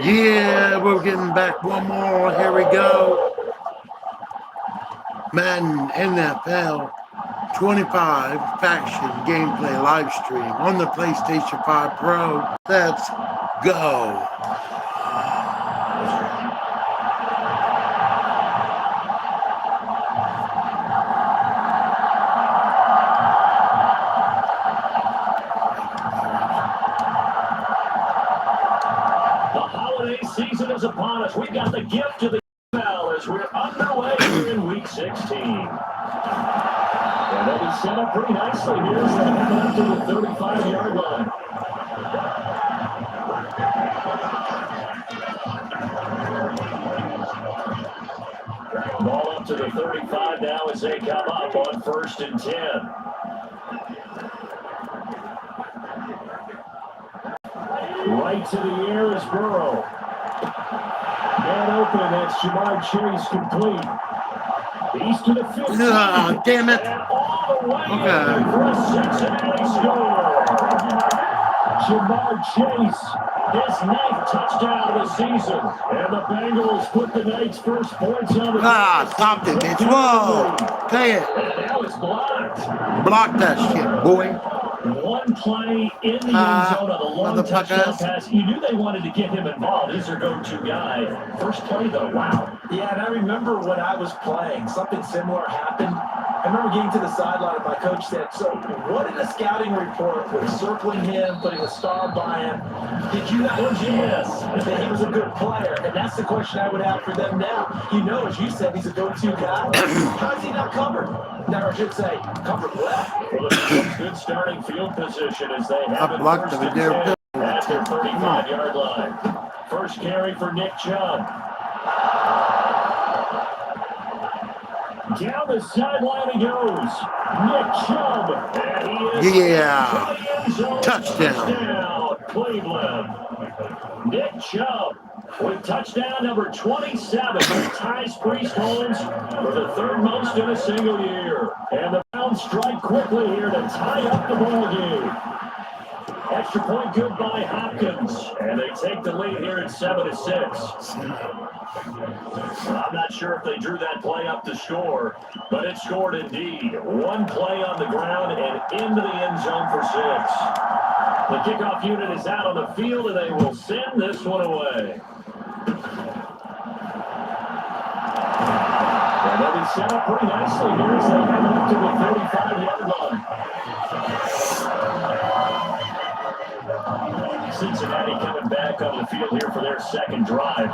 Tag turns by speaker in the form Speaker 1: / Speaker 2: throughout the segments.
Speaker 1: Yeah, we're getting back one more. Here we go. Madden NFL 25 Faction Gameplay Livestream on the PlayStation 5 Pro. Let's go.
Speaker 2: Season is upon us. We've got the gift to the NFL as we're underway here in Week 16. And they'll be set up pretty nicely here as they head up to the 35-yard line. Ball up to the 35 now as they come up on 1st and 10. Right to the air is Burrow. Man open, that's Jamar Chase complete. He's to the 15.
Speaker 1: Damn it.
Speaker 2: And all the way for a Cincinnati score. Jamar Chase, his 9th touchdown of the season. And the Bengals put the night's first points on the
Speaker 1: stopped it, bitch. Whoa. Pay it.
Speaker 2: And that was blocked.
Speaker 1: Block that shit, boy.
Speaker 2: One play in the end zone of the long touchdown pass. You knew they wanted to get him involved. He's their go-to guy. First play, though, wow.
Speaker 3: Yeah, and I remember when I was playing, something similar happened. I remember getting to the sideline and my coach said, so what in the scouting report was circling him, putting a star by him? Did you not know that he was a good player? And that's the question I would have for them now. You know, as you said, he's a go-to guy. How is he not covered? Now, I should say, covered well.
Speaker 2: Good starting field position as they have it
Speaker 1: blocked
Speaker 2: first
Speaker 1: the
Speaker 2: and 10 at their 35-yard line. First carry for Nick Chubb. Down the sideline he goes. Nick Chubb. And he is
Speaker 1: touchdown.
Speaker 2: Cleveland. Nick Chubb with touchdown number 27. Ties Priest Holmes for the 3rd most in a single year. And the Browns strike quickly here to tie up the ball game. Extra point good by Hopkins. And they take the lead here at 7-6. I'm not sure if they drew that play up to score, but it scored indeed. One play on the ground and into the end zone for 6. The kickoff unit is out on the field, and they will send this one away. And they'll be set up pretty nicely here as they head up to the 35-yard line. Cincinnati coming back on the field here for their second drive.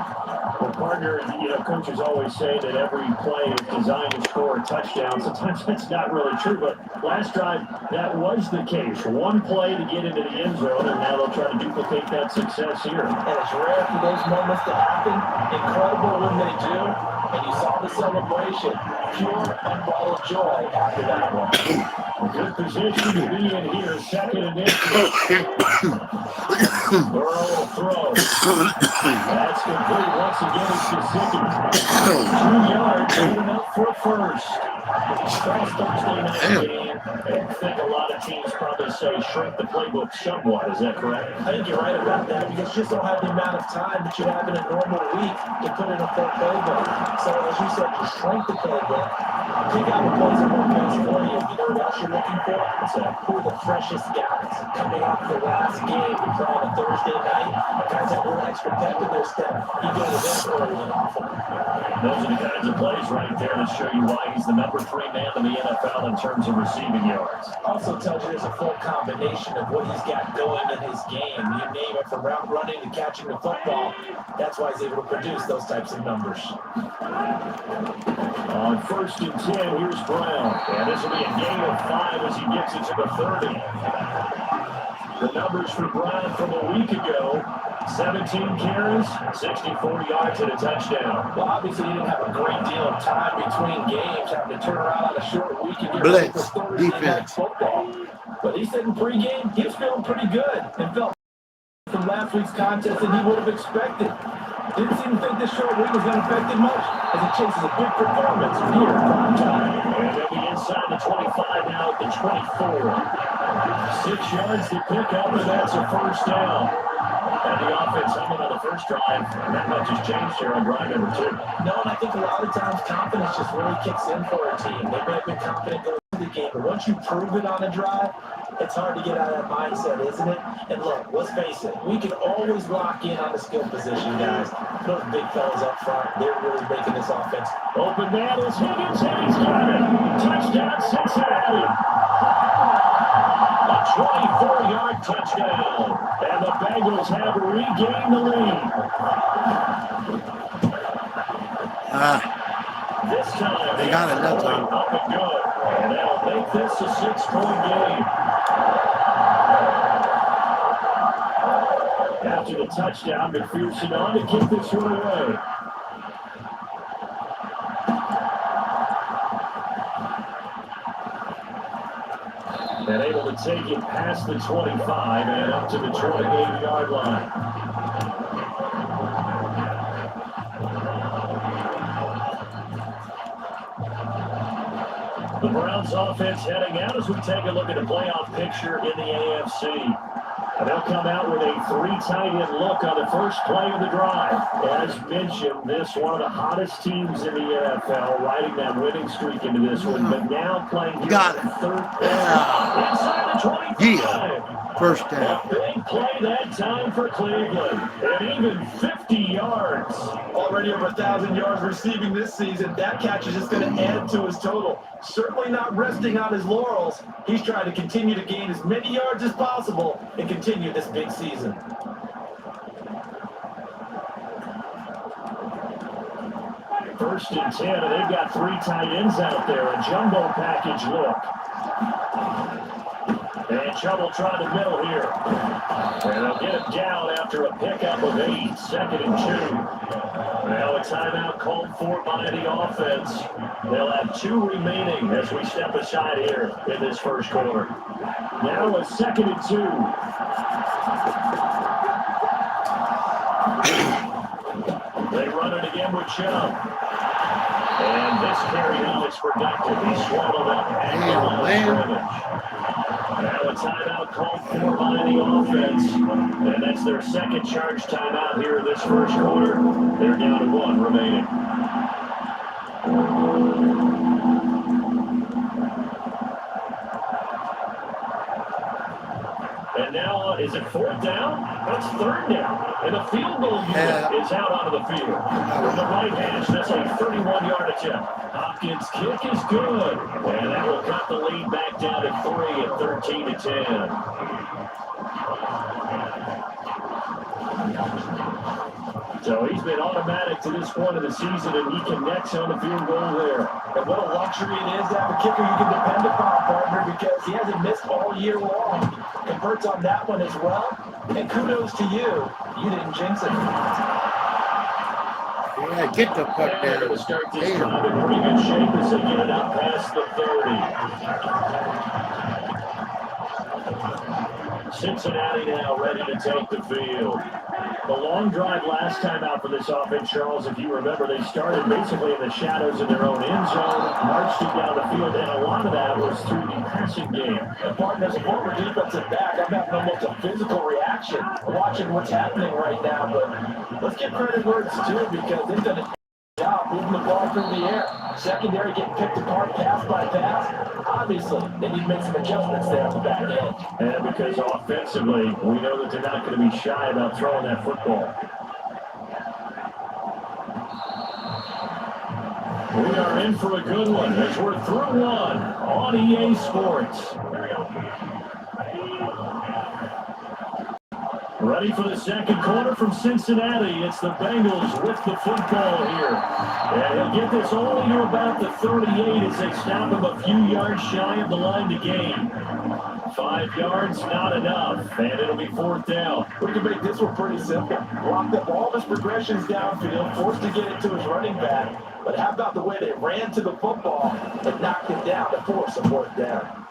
Speaker 2: Well, partner, coaches always say that every play is designed to score a touchdown. Sometimes that's not really true, but last drive, that was the case. One play to get into the end zone, and now they'll try to duplicate that success here.
Speaker 3: And it's rare for those moments to happen. Incredible when they do. And you saw the celebration. Pure unball of joy after that one.
Speaker 2: Good position to be in here. 2nd and 8. Burrow will throw. That's complete once again. It's Gesicki. 2 yards, good enough for a first. First Thursday night game. I think a lot of teams probably say shrink the playbook somewhat. Is that correct?
Speaker 3: I think you're right about that because you just don't have the amount of time that you have in a normal week to put in a full playbook. So as you said, you shrink the playbook. Pick out the plays that work best for you. You know what else you're looking for? Who are the freshest guys coming off the last game? You play on a Thursday night. Guys that were extra pep in their step. You go to them early and often.
Speaker 2: Those are the kinds of plays right there that show you why he's the number 3 man in the NFL in terms of receiving yards.
Speaker 3: Also tells you there's a full combination of what he's got going in his game. You name it, from route running to catching the football. That's why he's able to produce those types of numbers.
Speaker 2: On 1st and 10, here's Brown. And this will be a gain of 5 as he gets it to the 30. The numbers for Brown from a week ago: 17 carries, 64 yards, and a touchdown.
Speaker 3: Well, obviously, he didn't have a great deal of time between games, having to turn around on a short week and get ready for Thursday night football. But he said in pregame, he was feeling pretty good and felt from last week's contest than he would have expected. Didn't seem to think this short week was going to affect him much as he chases a big performance here in prime time.
Speaker 2: And they'll be inside the 25 now at the 24. 6 yards to pick up, and that's a first down. And the offense humming on the first drive. Not much has changed here on drive number 2.
Speaker 3: No, and I think a lot of times confidence just really kicks in for a team. They may have been confident going into the game, but once you prove it on a drive, it's hard to get out of that mindset, isn't it? And look, let's face it, we can always lock in on the skill position, guys. Those big fellas up front, they're really making this offense.
Speaker 2: Open man is Higgins, and he's got it. Touchdown, Cincinnati. A 24-yard touchdown. And the Bengals have regained the lead. This time,
Speaker 1: they got it that time.
Speaker 2: Up and good. And that'll make this a 6-point game. After the touchdown, McPherson on to kick this one away. And able to take it past the 25 and up to the 28-yard line. The Browns offense heading out as we take a look at the playoff picture in the AFC. And they'll come out with a 3 tight end look on the first play of the drive. As mentioned, this one of the hottest teams in the NFL, riding that winning streak into this one, but now playing here
Speaker 1: Got it.
Speaker 2: third down. Inside the 25.
Speaker 1: Yeah. First down.
Speaker 2: A big play that time for Cleveland. And even 50 yards.
Speaker 3: Already over 1,000 yards receiving this season. That catch is just going to add to his total. Certainly not resting on his laurels. He's trying to continue to gain as many yards as possible and continue this big season.
Speaker 2: First and 10, and they've got 3 tight ends out there. A jumbo package look. And trouble trying to middle here. And they'll get it down after a pickup of 8, 2nd and 2. Now a timeout called for by the offense. They'll have 2 remaining as we step aside here in this first quarter. Now a 2nd and 2. They run it again with Chubb. And this carry now is productive. He swallowed up at the line of scrimmage. Now a timeout called for by the offense. And that's their second charge timeout here in this first quarter. They're down to 1 remaining. And now, is it 4th down? That's 3rd down. And the field goal unit is out onto the field. From the right hash, that's a 31-yard attempt. Hopkins' kick is good. And that will cut the lead back down to 3 at 13-10. So he's been automatic to this point of the season, and he connects on the field goal there.
Speaker 3: And what a luxury it is to have a kicker you can depend upon, partner, because he hasn't missed all year long. Converts on that one as well. And kudos to you. You didn't jinx it.
Speaker 1: Yeah, get the fuck
Speaker 2: They're
Speaker 1: down.
Speaker 2: going to start this time in pretty good shape as they get it out past the 30. Cincinnati now ready to take the field. The long drive last time out for this offense, Charles, if you remember, they started basically in the shadows of their own end zone, marched it down the field, and a lot of that was through the passing game.
Speaker 3: And partner, as a former defensive back, I'm having almost a physical reaction watching what's happening right now. But let's give credit where it's due, because they've done a job moving the ball through the air. Secondary getting picked apart pass by pass. Obviously, they need to make some adjustments there on the back end.
Speaker 2: And because offensively, we know that they're not going to be shy about throwing that football. We are in for a good one as we're through 1 on EA Sports. Ready for the second quarter from Cincinnati. It's the Bengals with the football here. And he'll get this only to about the 38 as they stop him a few yards shy of the line to gain. 5 yards, not enough, and it'll be 4th down.
Speaker 3: We can make this one pretty simple. Blocked up all his progressions downfield, forced to get it to his running back. But how about the way they ran to the football and knocked it down to force a 4th down?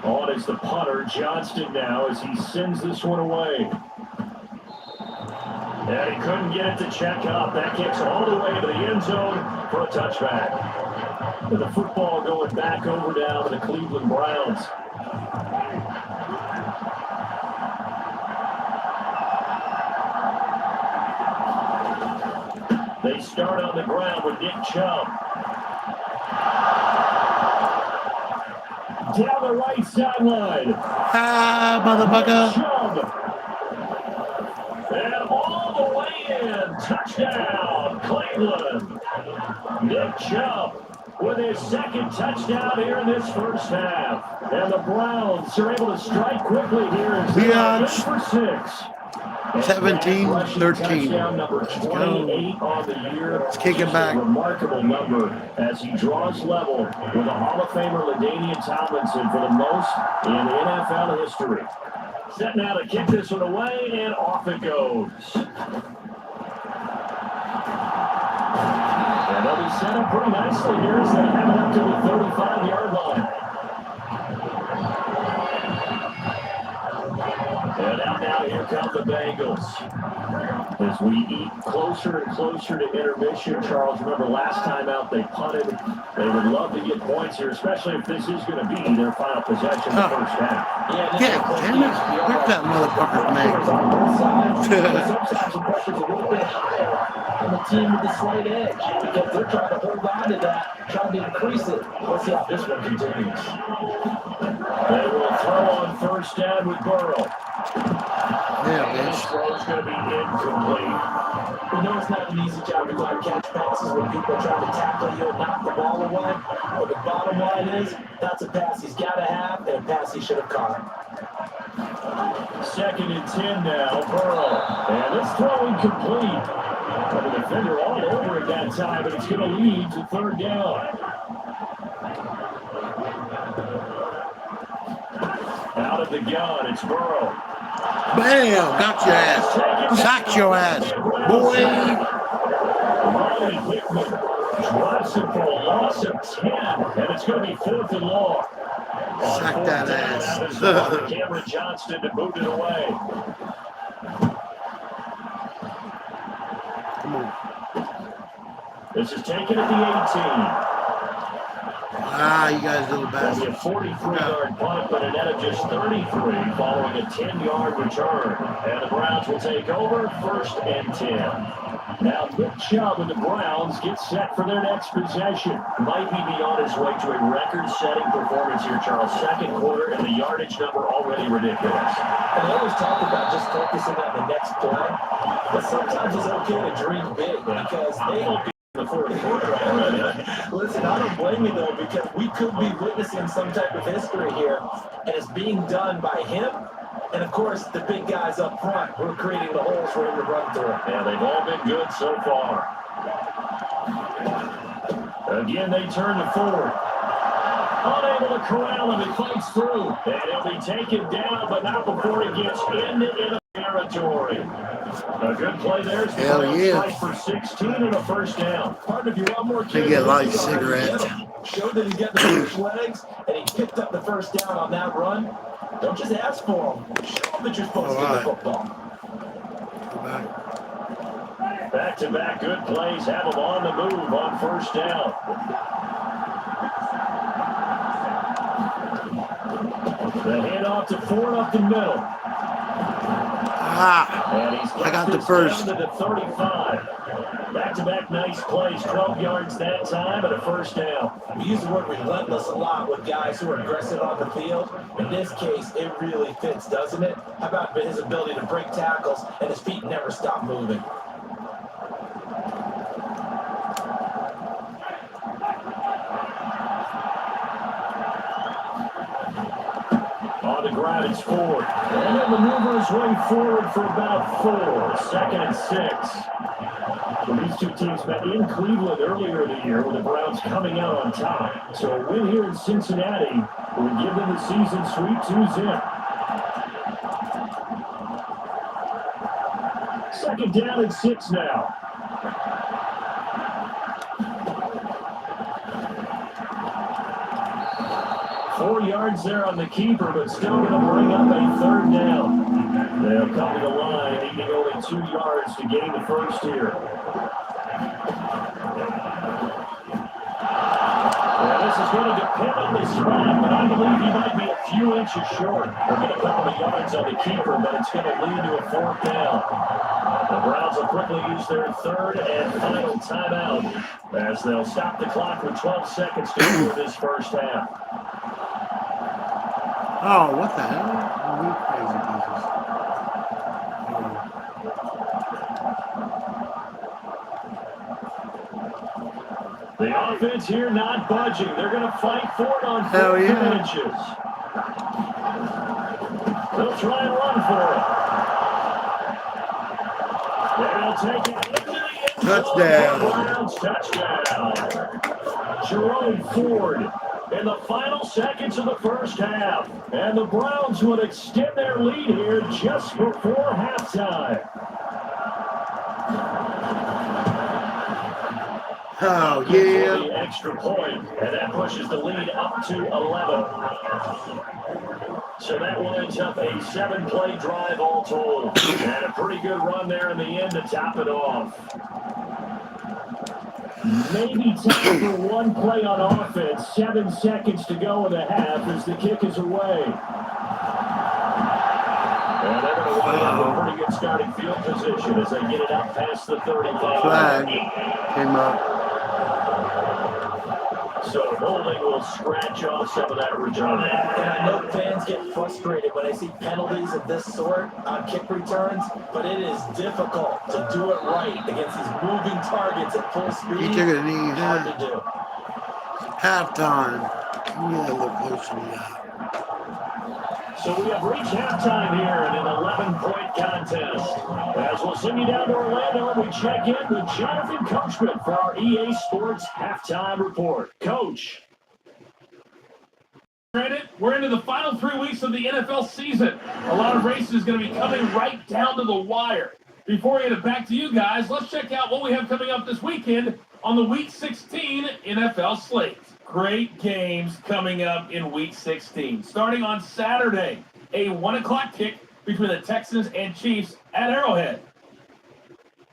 Speaker 2: On is the punter, Johnston now, as he sends this one away. And he couldn't get it to check up. That kicks all the way to the end zone for a touchback. With the football going back over down to the Cleveland Browns. They start on the ground with Nick Chubb. Down the right sideline.
Speaker 1: Ah, motherfucker.
Speaker 2: Chubb. And all the way in. Touchdown, Cleveland. Nick Chubb with his second touchdown here in this first half. And the Browns are able to strike quickly here.
Speaker 1: We are
Speaker 2: for 6.
Speaker 1: 17-13.
Speaker 2: Number 28 on the year.
Speaker 1: Let's kick it back.
Speaker 2: A remarkable number as he draws level with a Hall of Famer LaDainian Tomlinson for the most in NFL history. Set now to kick this one away, and off it goes. And they'll be set up pretty nicely here as they have it up to the 35-yard line. And out now, here come the Bengals. As we eat closer and closer to intermission, Charles, remember last time out they punted. They would love to get points here, especially if this is going to be their final possession in the first half.
Speaker 1: Yeah, damn it. Where's that motherfucker's name?
Speaker 3: Sometimes the pressure's a little bit higher on the team with the slight edge because they're trying to hold on to that, trying to increase it. Let's see how this one continues.
Speaker 2: They will throw on first down with Burrow.
Speaker 1: Yeah,
Speaker 2: This
Speaker 1: bitch.
Speaker 2: throw is going to be incomplete.
Speaker 3: We know it's not an easy job to go and catch passes when people are trying to tackle you and knock the ball away. But the bottom line is, that's a pass he's got to have and a pass he should have caught.
Speaker 2: 2nd and 10 now, Burrow. And this throw incomplete. The defender all over it that time, but it's going to lead to 3rd down. Out of the gun, it's Burrow.
Speaker 1: Bam! Got your ass. Socked your ass. Boy.
Speaker 2: Riley Hickman drops it for a loss of 10, and it's going to be 4th and long.
Speaker 1: Sack that ass.
Speaker 2: Cameron Johnston to boot it away.
Speaker 1: Come on.
Speaker 2: This is taken at the 18.
Speaker 1: Ah, you guys little
Speaker 2: That'll be a
Speaker 1: bastard.
Speaker 2: 43-yard punt, but a net of just 33 following a 10-yard return. And the Browns will take over 1st and 10. Now Nick Chubb and the Browns get set for their next possession. Might be on his way to a record-setting performance here, Charles. 2nd quarter, and the yardage number already ridiculous.
Speaker 3: And I always talk about just focusing on the next play, but sometimes it's okay to dream big because they don't be in the 4th quarter already. Listen, I don't blame you, though, because we could be witnessing some type of history here, and it's being done by him. And, of course, the big guys up front who are creating the holes for him to run through.
Speaker 2: Yeah, they've all been good so far. Again, they turn to Ford. Unable to corral him, he fights through. And he'll be taken down, but not before he gets into enemy territory. A good play there.
Speaker 1: Hell yeah.
Speaker 2: Fight for 16 and a 1st down.
Speaker 3: Partner, if you want more
Speaker 1: They get light cigarettes.
Speaker 3: Show that he's got the first legs, and he picked up the 1st down on that run. Don't just ask for him. Show him that you're supposed to get the football.
Speaker 1: Go back.
Speaker 2: Back-to-back good plays have him on the move on 1st down. The handoff to Ford up the middle.
Speaker 1: Ah,
Speaker 2: And he's
Speaker 1: I got the
Speaker 2: this
Speaker 1: first.
Speaker 2: down to the 35. Back-to-back nice plays, 12 yards that time and a 1st down.
Speaker 3: We use the word relentless a lot with guys who are aggressive on the field. In this case, it really fits, doesn't it? How about his ability to break tackles and his feet never stop moving?
Speaker 2: On the ground, it's Ford. And then maneuver his way forward for about 4. 2nd and 6. Well, these two teams met in Cleveland earlier in the year with the Browns coming out on top. So a win here in Cincinnati will give them the season sweep 2-0. 2nd down and 6 now. Four yards there on the keeper, but still going to bring up a 3rd down. They'll come to the line, needing only 2 yards to gain the 1st here. Well, this is going to depend on the spot, but I believe he might be a few inches short. They're going to couple of yards on the keeper, but it's going to lead to a 4th down. The Browns will quickly use their third and final timeout as they'll stop the clock with 12 seconds to go in this first half.
Speaker 1: Oh, what the hell? You crazy pieces.
Speaker 2: The offense here not budging. They're going to fight for it on
Speaker 1: Hell
Speaker 2: 4th
Speaker 1: yeah.
Speaker 2: and inches. They'll try and run for it. They'll take it into the end zone.
Speaker 1: Touchdown.
Speaker 2: Browns touchdown. Jerome Ford in the final seconds of the first half. And the Browns would extend their lead here just before halftime.
Speaker 1: Oh,
Speaker 2: For
Speaker 1: yeah.
Speaker 2: the extra point, and that pushes the lead up to 11. So that winds up a 7-play drive all told. And a pretty good run there in the end to top it off. Maybe time for one play on offense. 7 seconds to go in the half as the kick is away. And they're going to wind up a pretty good starting field position as they get it up past the 35.
Speaker 1: Flag came up.
Speaker 2: So holding will scratch off some of that return.
Speaker 3: And I know fans get frustrated when they see penalties of this sort on kick returns, but it is difficult to do it right against these moving targets at full speed.
Speaker 1: He took it in the
Speaker 3: Hard to do.
Speaker 1: halftime. You gotta look closer to that.
Speaker 2: So we have reached halftime here in an 11-point contest. As we'll send you down to Orlando, we check in with Jonathan Coachman for our EA Sports Halftime Report. Coach.
Speaker 4: We're into the final 3 weeks of the NFL season. A lot of races going to be coming right down to the wire. Before we get it back to you guys, let's check out what we have coming up this weekend on the Week 16 NFL slate. Great games coming up in Week 16. Starting on Saturday, a 1 o'clock kick between the Texans and Chiefs at Arrowhead.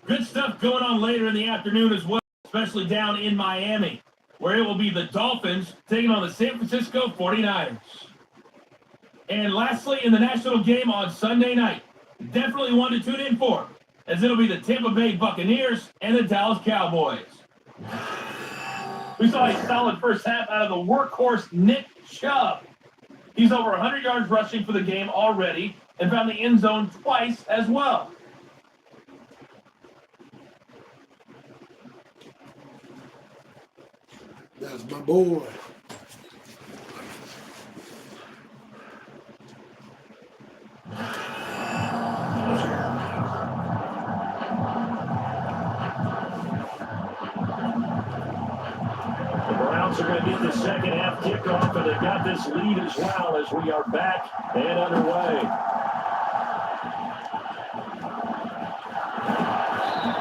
Speaker 4: Good stuff going on later in the afternoon as well, especially down in Miami, where it will be the Dolphins taking on the San Francisco 49ers. And lastly, in the national game on Sunday night, definitely one to tune in for, as it'll be the Tampa Bay Buccaneers and the Dallas Cowboys. We saw a solid first half out of the workhorse Nick Chubb. He's over 100 yards rushing for the game already and found the end zone twice as well.
Speaker 1: That's my boy.
Speaker 2: The Browns are going to get the second half kickoff, and they've got this lead as well as we are back and underway.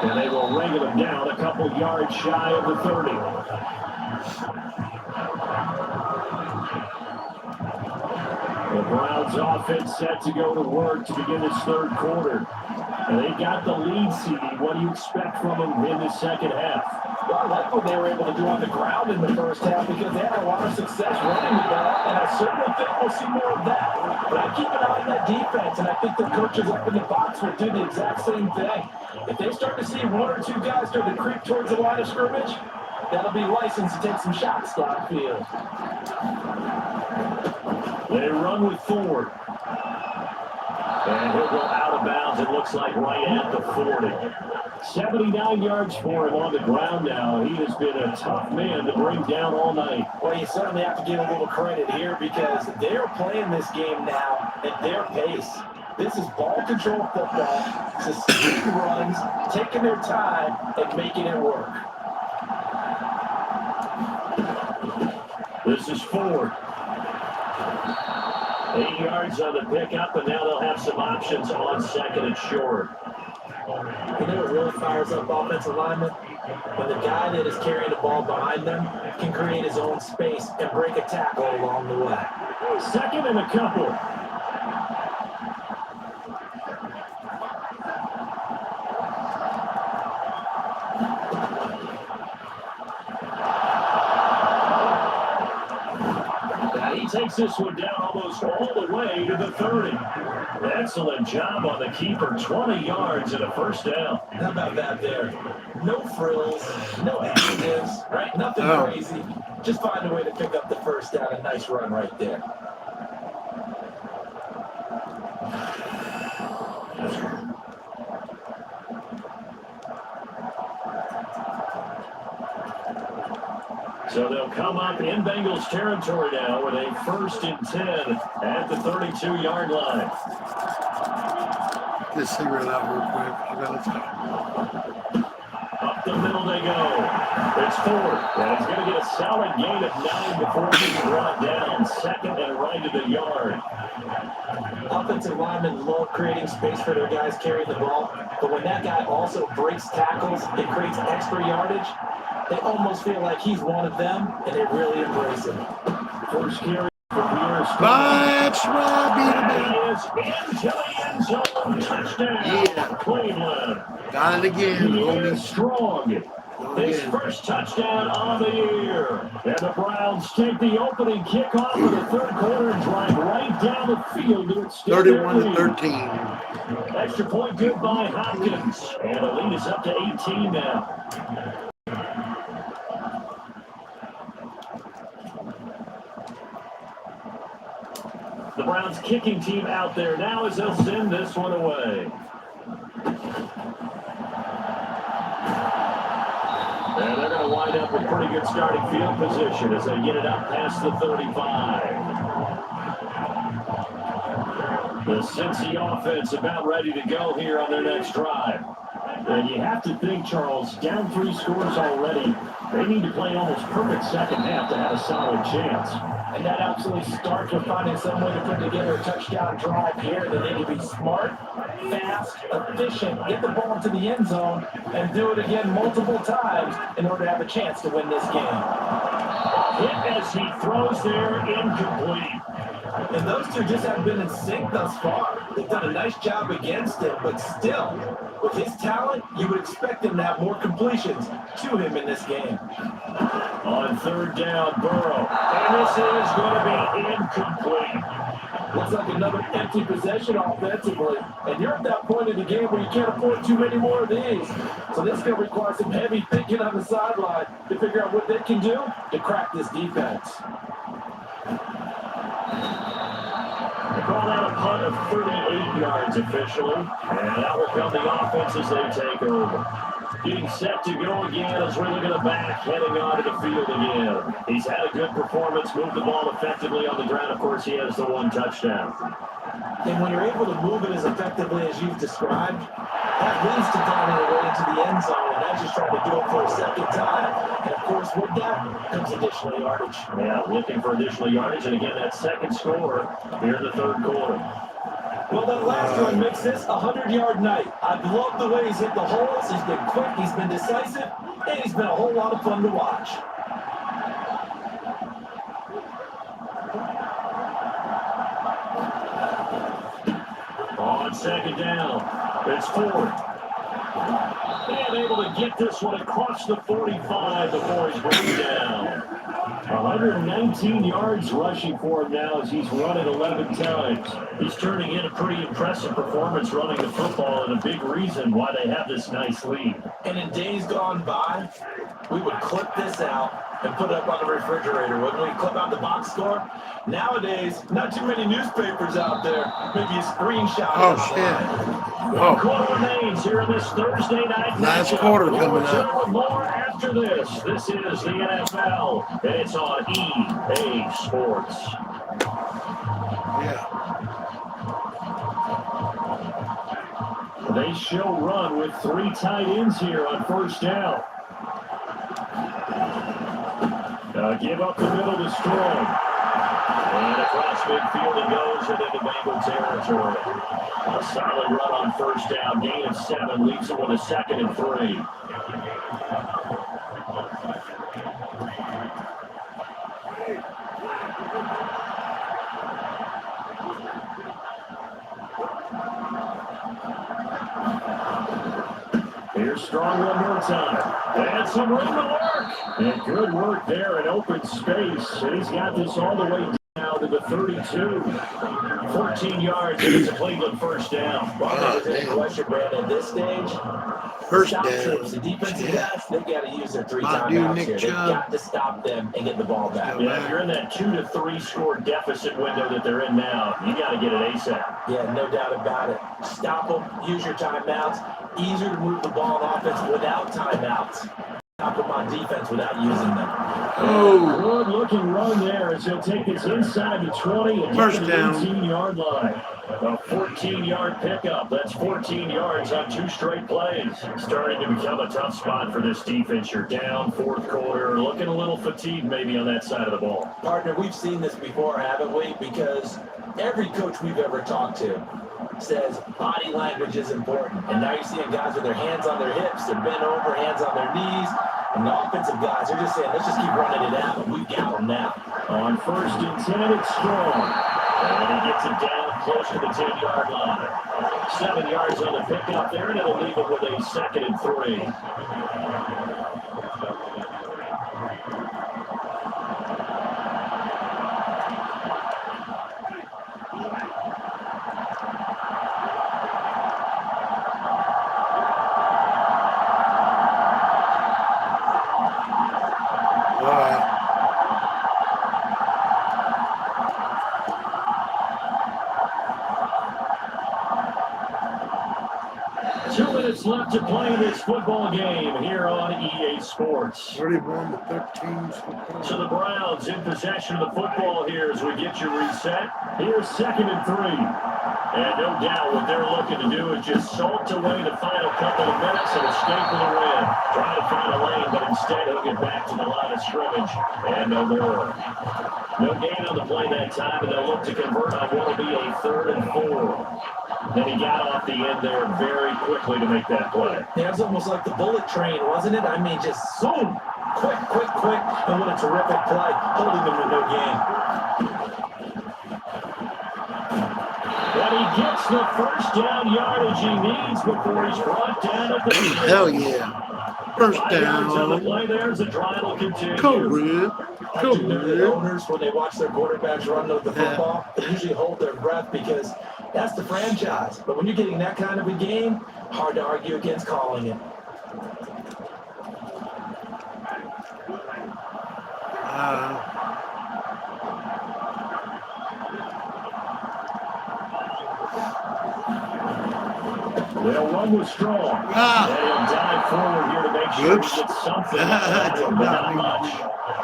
Speaker 2: And they will wrangle them down a couple yards shy of the 30. The Browns offense set to go to work to begin this third quarter. And they got the lead seed. What do you expect from them in the second half?
Speaker 3: Well, I like what they were able to do on the ground in the first half because they had a lot of success running the ball, and I certainly think we'll see more of that. But I keep an eye on that defense, and I think the coaches up in the box will do the exact same thing. If they start to see 1 or 2 guys start to creep towards the line of scrimmage, that'll be licensed to take some shots downfield.
Speaker 2: They run with Ford. And he'll go out of bounds, it looks like right at the 40. 79 yards for him on the ground now. He has been a tough man to bring down all night.
Speaker 3: Well, you certainly have to give a little credit here because they're playing this game now at their pace. This is ball control football, sustained runs, taking their time and making it work.
Speaker 2: This is Ford. 8 yards on the pickup, and now they'll have some options on second and short.
Speaker 3: You know what really fires up offensive linemen? When the guy that is carrying the ball behind them can create his own space and break a tackle along the way.
Speaker 2: Second and a couple. He takes this one down almost all the way to the 30. Excellent job on the keeper. 20 yards and a first down.
Speaker 3: How about that there? No frills, no additives, right? Nothing crazy. Just find a way to pick up the first down. A nice run right there.
Speaker 2: So they'll come up in Bengals territory now with a 1st and 10 at the 32-yard line.
Speaker 1: Just figure it out real quick. Let's go.
Speaker 2: Up the middle they go. It's Ford, and he's going to get a solid gain of 9 before he's brought down. 2nd and right of the yard.
Speaker 3: Offensive linemen love creating space for their guys carrying the ball, but when that guy also breaks tackles and creates extra yardage, they almost feel like he's one of them, and they really embrace him.
Speaker 2: First carry for Pierce.
Speaker 1: That's right,
Speaker 2: He is into the end zone. Touchdown.
Speaker 1: Yeah.
Speaker 2: Cleveland.
Speaker 1: Got it again.
Speaker 2: He is strong. His first touchdown of the year. And the Browns take the opening kickoff of the 3rd quarter and drive right down the field to extend their lead.
Speaker 1: 31-13.
Speaker 2: Extra point good by Hopkins. And the lead is up to 18 now. The Browns kicking team out there now as they'll send this one away. And they're going to wind up with pretty good starting field position as they get it up past the 35. The Cincy offense about ready to go here on their next drive. And you have to think, Charles, down 3 scores already. They need to play almost perfect second half to have a solid chance.
Speaker 3: And that absolutely starts with finding some way to put together a touchdown drive here. They need to be smart, fast, efficient, get the ball into the end zone, and do it again multiple times in order to have a chance to win this game.
Speaker 2: Hit as he throws there, incomplete.
Speaker 3: And those two just haven't been in sync thus far. They've done a nice job against him, but still, with his talent, you would expect him to have more completions to him in this game.
Speaker 2: On 3rd down, Burrow. And this is going to be incomplete.
Speaker 3: Looks like another empty possession offensively. And you're at that point in the game where you can't afford too many more of these. So this is going to require some heavy thinking on the sideline to figure out what they can do to crack this defense.
Speaker 2: They call that a punt of 38 yards officially. And that will come the offense as they take over. Getting set to go again as we're looking at the back, heading onto the field again. He's had a good performance, moved the ball effectively on the ground. Of course, he has the 1 touchdown.
Speaker 3: And when you're able to move it as effectively as you've described, that leads to finding a way into the end zone, and that's just trying to do it for a second time. And, of course, with that comes additional yardage.
Speaker 2: Yeah, looking for additional yardage, and again, that second score here in the 3rd quarter.
Speaker 3: Well, that last one makes this a 100-yard night. I've loved the way he's hit the holes. He's been quick, he's been decisive, and he's been a whole lot of fun to watch.
Speaker 2: On 2nd down, it's Ford. And able to get this one across the 45 before he's brought down. 119 yards rushing for him now as he's run it 11 times. He's turning in a pretty impressive performance running the football, and a big reason why they have this nice lead.
Speaker 3: And in days gone by, we would clip this out and put it up on the refrigerator, wouldn't we? Clip out the box score. Nowadays, not too many newspapers out there. Maybe a screenshot.
Speaker 1: Oh, shit.
Speaker 2: One quarter remains here in this Thursday night.
Speaker 1: Last quarter coming up.
Speaker 2: More after this. This is the NFL, and it's on EA Sports.
Speaker 1: Yeah.
Speaker 2: They show run with 3 tight ends here on 1st down. Give up the middle to Strong. And across midfield he goes and into Bengal territory. A solid run on 1st down. Gain of 7 leaves him with a 2nd and 3. Here's Strong one more time. And some room to work. And good work there in open space. And he's got this all the way down to the 32. 14 yards, and it's a Cleveland first down.
Speaker 3: Well, there's any question, Brandon, at this stage,
Speaker 1: First
Speaker 3: stop
Speaker 1: down.
Speaker 3: teams, the defensive guys, they got to use their three
Speaker 1: My dude,
Speaker 3: timeouts
Speaker 1: Nick
Speaker 3: here. They've
Speaker 1: Chubb.
Speaker 3: got to stop them and get the ball back.
Speaker 2: Yeah, if you're in that 2 to 3 score deficit window that they're in now, you got to get it ASAP.
Speaker 3: Yeah, no doubt about it. Stop them, use your timeouts. Easier to move the ball on offense without timeouts. Stop them on defense without using them.
Speaker 1: Oh,
Speaker 2: Good looking run there as he'll take us inside the 20 and
Speaker 1: First
Speaker 2: to the
Speaker 1: down.
Speaker 2: 18-yard line. A 14-yard pickup. That's 14 yards on 2 straight plays. Starting to become a tough spot for this defense. You're down fourth quarter, looking a little fatigued maybe on that side of the ball.
Speaker 3: Partner, we've seen this before, haven't we? Because every coach we've ever talked to says body language is important. And now you're seeing guys with their hands on their hips, they're bent over, hands on their knees. And the offensive guys are just saying, let's just keep running it out. We've got them now.
Speaker 2: On first and 10, it's Strong. And he gets it down close to the 10-yard line. 7 yards on the pickup there, and it'll leave it with a 2nd and 3.
Speaker 1: all right.
Speaker 2: Two minutes left to play this football game here on EA Sports.
Speaker 1: 31 to 13.
Speaker 2: So the Browns in possession of the football here as we get you reset. Here's 2nd and 3. And no doubt what they're looking to do is just salt away the final couple of minutes and escape with a win. Trying to find a lane, but instead he'll get back to the line of scrimmage. And no more. No gain on the play that time, and they'll look to convert on what will be a 3rd and 4. Then he got off the end there very quickly to make that play.
Speaker 3: Yeah, it was almost like the bullet train, wasn't it? I mean, just zoom, quick, and what a terrific play, holding them to no gain.
Speaker 2: And he gets the first down yardage he needs before he's brought down at the
Speaker 1: Hell yeah. First
Speaker 2: 5 yards on the
Speaker 1: down.
Speaker 2: play there as the drive will continue.
Speaker 1: Go, Red.
Speaker 3: I
Speaker 1: Go,
Speaker 3: do know that
Speaker 1: Red.
Speaker 3: owners, when they watch their quarterbacks run with the football, they usually hold their breath because that's the franchise. But when you're getting that kind of a game, hard to argue against calling it.
Speaker 2: They'll run with Strong. And he'll dive forward here to make sure he gets something out of it, but not much.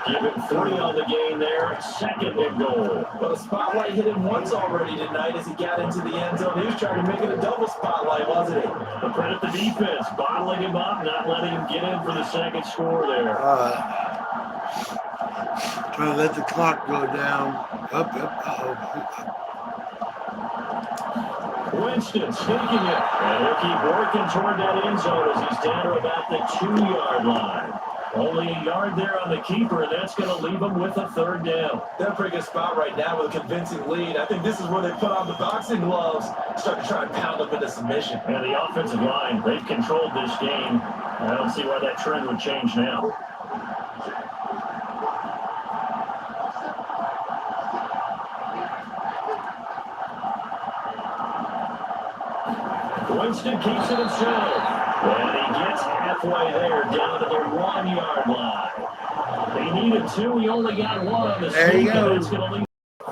Speaker 2: Give him 3 on the gain there. 2nd and goal.
Speaker 3: Well, the spotlight hit him once already tonight as he got into the end zone. He was trying to make it a double spotlight, wasn't he?
Speaker 2: But credit the defense, bottling him up, not letting him get in for the 2nd score there.
Speaker 1: Trying to let the clock go down. Up.
Speaker 2: Winston sneaking it, and he'll keep working toward that end zone as he's down to about the 2-yard line. Only a yard there on the keeper, and that's going to leave him with a 3rd down.
Speaker 3: They're in a pretty good spot right now with a convincing lead. I think this is where they put on the boxing gloves, start to try and pound them into submission.
Speaker 2: And the offensive line, they've controlled this game. I don't see why that trend would change now. Winston keeps it himself. And he gets halfway there, down to the 1-yard line. He needed 2. He only got 1 on the
Speaker 1: There you go.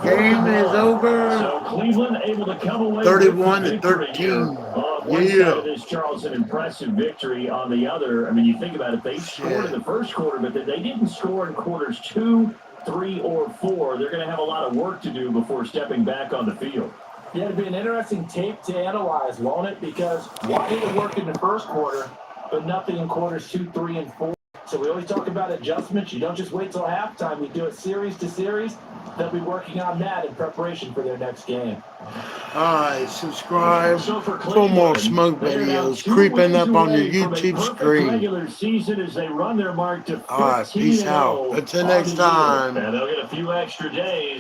Speaker 1: Game is over.
Speaker 2: So Cleveland able to come away
Speaker 1: 31
Speaker 2: with
Speaker 1: to
Speaker 2: the victory
Speaker 1: 13.
Speaker 2: here. One side
Speaker 1: Yeah.
Speaker 2: of this, Charles, an impressive victory. On the other, I mean, you think about it, they scored in the first quarter, but they didn't score in quarters 2, 3, or 4. They're going to have a lot of work to do before stepping back on the field.
Speaker 3: Yeah, it'd be an interesting tape to analyze, won't it? Because why did it work in the first quarter, but nothing in quarters 2, 3, and 4? So we always talk about adjustments. You don't just wait till halftime. We do it series to series. They'll be working on that in preparation for their next game.
Speaker 1: All right, subscribe
Speaker 2: So for
Speaker 1: for more smoke videos creeping up on your YouTube screen.
Speaker 2: Regular season as they run their mark to
Speaker 1: All right, peace out.
Speaker 2: 15-0
Speaker 1: Until
Speaker 2: on
Speaker 1: next
Speaker 2: the year.
Speaker 1: time.
Speaker 2: And they'll get a few extra days.